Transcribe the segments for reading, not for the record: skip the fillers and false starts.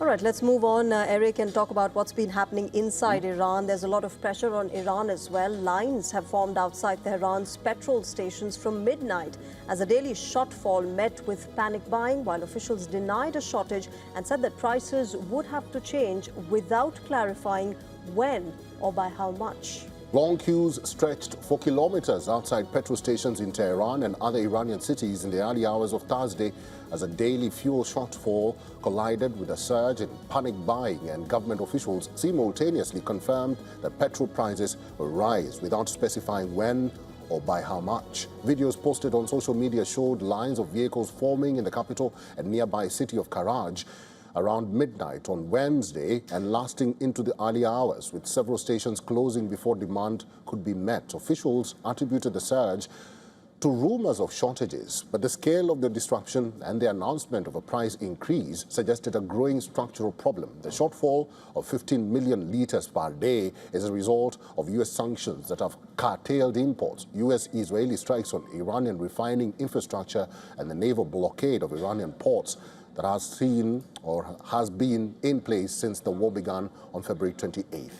All right, let's move on, Eric, and talk about what's been happening inside Iran. There's a lot of pressure on Iran as well. Lines have formed outside Tehran's petrol stations from midnight as a daily shortfall met with panic buying, while officials denied a shortage and said that prices would have to change without clarifying when or by how much. Long queues stretched for kilometers outside petrol stations in Tehran and other Iranian cities in the early hours of Thursday as a daily fuel shortfall collided with a surge in panic buying, and government officials simultaneously confirmed that petrol prices will rise without specifying when or by how much. Videos posted on social media showed lines of vehicles forming in the capital and nearby city of Karaj around midnight on Wednesday and lasting into the early hours, with several stations closing before demand could be met. Officials attributed the surge to rumors of shortages, but the scale of the disruption and the announcement of a price increase suggested a growing structural problem. The shortfall of 15 million litres per day is a result of U.S. sanctions that have curtailed imports, U.S.-Israeli strikes on Iranian refining infrastructure, and the naval blockade of Iranian ports that has been in place since the war began on February 28th.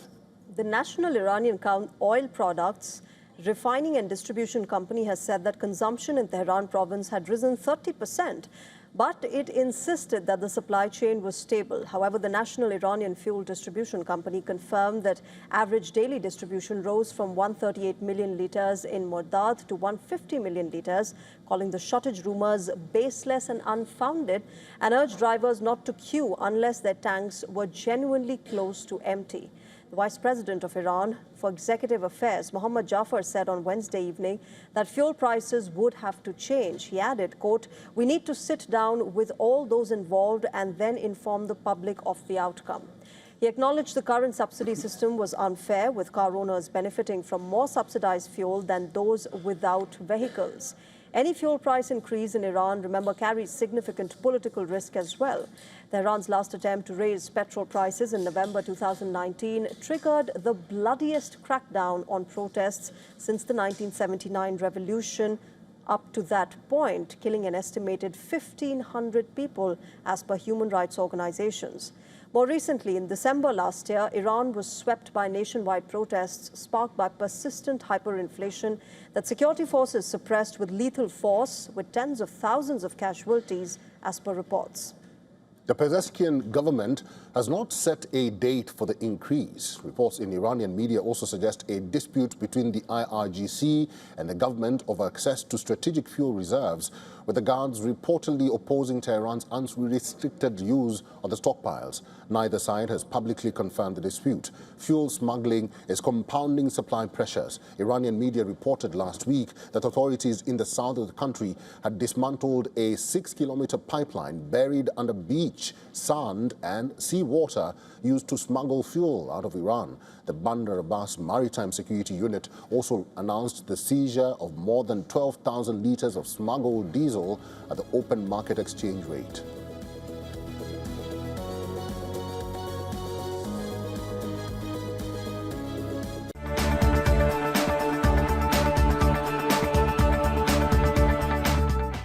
The National Iranian Oil Products Refining and Distribution Company has said that consumption in Tehran province had risen 30%, but it insisted that the supply chain was stable. However, the National Iranian Fuel Distribution Company confirmed that average daily distribution rose from 138 million litres in Mordad to 150 million litres, calling the shortage rumors baseless and unfounded, and urged drivers not to queue unless their tanks were genuinely close to empty. The Vice President of Iran for Executive Affairs, Mohammad Jafar, said on Wednesday evening that fuel prices would have to change. He added, quote, "We need to sit down with all those involved and then inform the public of the outcome." He acknowledged the current subsidy system was unfair, with car owners benefiting from more subsidized fuel than those without vehicles. Any fuel price increase in Iran, remember, carries significant political risk as well. Tehran's last attempt to raise petrol prices in November 2019 triggered the bloodiest crackdown on protests since the 1979 revolution up to that point, killing an estimated 1,500 people as per human rights organizations. More recently, in December last year, Iran was swept by nationwide protests sparked by persistent hyperinflation that security forces suppressed with lethal force, with tens of thousands of casualties, as per reports. The Pezeshkian government has not set a date for the increase. Reports in Iranian media also suggest a dispute between the IRGC and the government over access to strategic fuel reserves, with the guards reportedly opposing Tehran's unrestricted use of the stockpiles. Neither side has publicly confirmed the dispute. Fuel smuggling is compounding supply pressures. Iranian media reported last week that authorities in the south of the country had dismantled a 6-kilometer pipeline buried under beach, sand and seawater used to smuggle fuel out of Iran. The Bandar Abbas Maritime Security Unit also announced the seizure of more than 12,000 litres of smuggled diesel at the open market exchange rate.